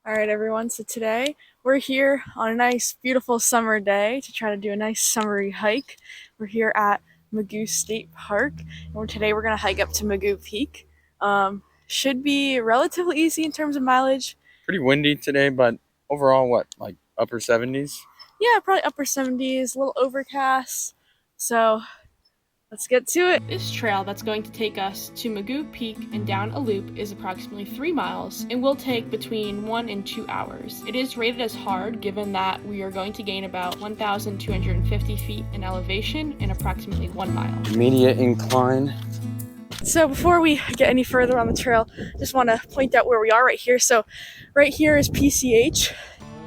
All right, everyone. So today we're here on a nice, beautiful summer day to try to do a nice summery hike. We're here at Mugu State Park, and today we're going to hike up to Mugu Peak. Should be relatively easy in terms of mileage. Pretty windy today, but overall, what, like upper 70s? Yeah, probably upper 70s, a little overcast. So let's get to it. This trail that's going to take us to Mugu Peak and down a loop is approximately 3 miles and will take between 1 and 2 hours. It is rated as hard given that we are going to gain about 1,250 feet in elevation in approximately 1 mile. Immediate incline. So before we get any further on the trail, just want to point out where we are right here. So right here is PCH.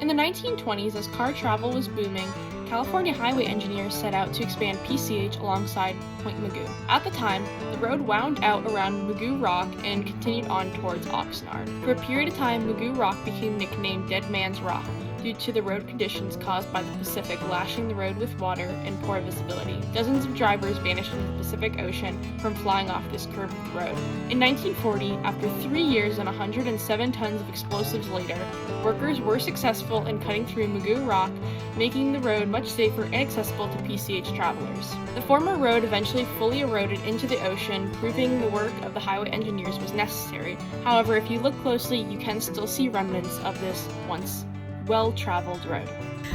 In the 1920s, as car travel was booming, California highway engineers set out to expand PCH alongside Point Mugu. At the time, the road wound out around Mugu Rock and continued on towards Oxnard. For a period of time, Mugu Rock became nicknamed Dead Man's Rock due to the road conditions caused by the Pacific lashing the road with water and poor visibility. Dozens of drivers vanished into the Pacific Ocean from flying off this curved road. In 1940, after 3 years and 107 tons of explosives later, workers were successful in cutting through Mugu Rock, making the road much safer and accessible to PCH travelers. The former road eventually fully eroded into the ocean, proving the work of the highway engineers was necessary. However, if you look closely, you can still see remnants of this once well-traveled road.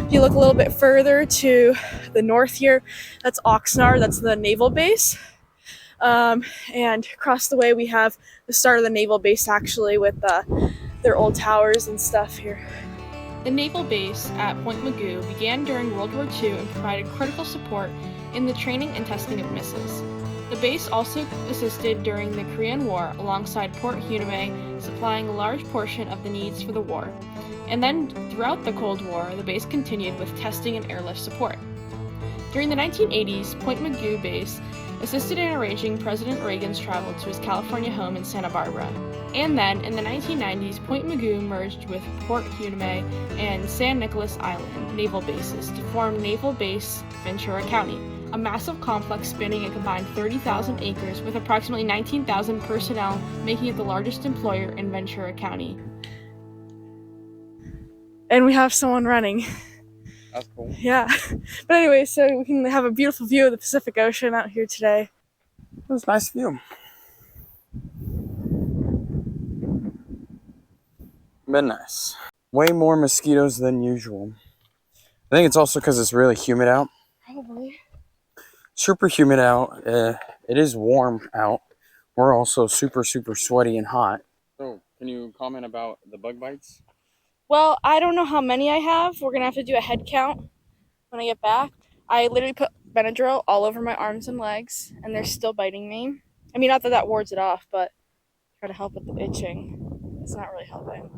If you look a little bit further to the north here, that's Oxnard, that's the naval base. And across the way we have the start of the naval base actually with their old towers and stuff here. The naval base at Point Mugu began during World War II and provided critical support in the training and testing of missiles. The base also assisted during the Korean War alongside Port Hueneme, supplying a large portion of the needs for the war. And then, throughout the Cold War, the base continued with testing and airlift support. During the 1980s, Point Mugu base assisted in arranging President Reagan's travel to his California home in Santa Barbara. And then, in the 1990s, Point Mugu merged with Port Hueneme and San Nicolas Island naval bases to form Naval Base Ventura County, a massive complex spanning a combined 30,000 acres with approximately 19,000 personnel, making it the largest employer in Ventura County. And we have someone running. That's cool. Yeah. But anyway, so we can have a beautiful view of the Pacific Ocean out here today. That's a nice view. Been nice. Way more mosquitoes than usual. I think it's also because it's really humid out. Probably. Super humid out. It is warm out. We're also super sweaty and hot. So, can you comment about the bug bites? Well, I don't know how many I have. We're going to have to do a head count when I get back. I literally put Benadryl all over my arms and legs, and they're still biting me. I mean, not that that wards it off, but try to help with the itching. It's not really helping.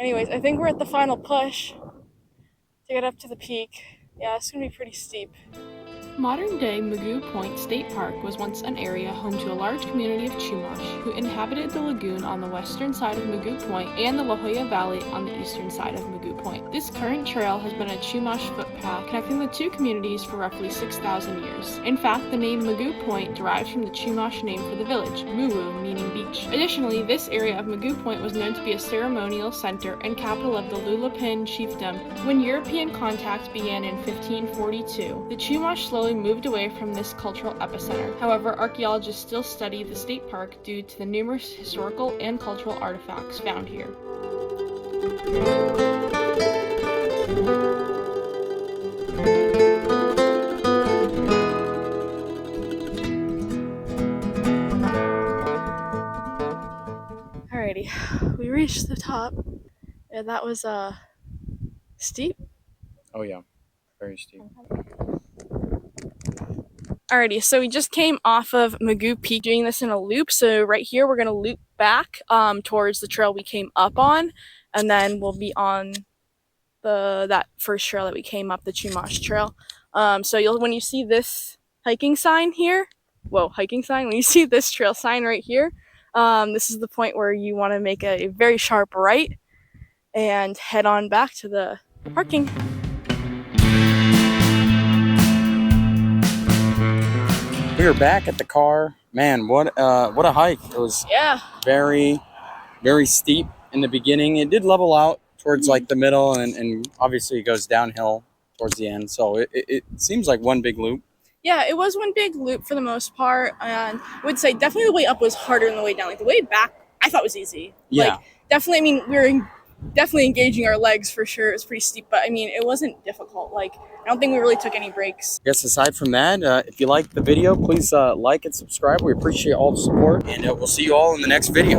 Anyways, I think we're at the final push to get up to the peak. Yeah, it's going to be pretty steep. Modern-day Mugu Point State Park was once an area home to a large community of Chumash who inhabited the lagoon on the western side of Mugu Point and the La Jolla Valley on the eastern side of Mugu Point. This current trail has been a Chumash footpath connecting the two communities for roughly 6,000 years. In fact, the name Mugu Point derives from the Chumash name for the village, Mugu, meaning beach. Additionally, this area of Mugu Point was known to be a ceremonial center and capital of the Lulapin chiefdom. When European contact began in 1542, the Chumash slowly moved away from this cultural epicenter. However, archaeologists still study the state park due to the numerous historical and cultural artifacts found here. Alrighty, we reached the top, and that was steep. Oh yeah, very steep. Alrighty, so we just came off of Mugu Peak doing this in a loop. So right here, we're going to loop back towards the trail we came up on, and then we'll be on that first trail that we came up, the Chumash Trail. So when you see this hiking sign here, when you see this trail sign right here, this is the point where you want to make a very sharp right and head on back to the parking. We are back at the car. Man, what a hike. It was very steep in the beginning. It did level out towards like the middle, and obviously it goes downhill towards the end. So it seems like one big loop. Yeah, it was one big loop for the most part, and I would say definitely the way up was harder than the way down. Like the way back, I thought was easy. Yeah. Like definitely, I mean, definitely engaging our legs for sure. It was pretty steep, but I mean, it wasn't difficult. Like I don't think we really took any breaks. I guess aside from that, if you like the video, please like and subscribe. We appreciate all the support, and we'll see you all in the next video.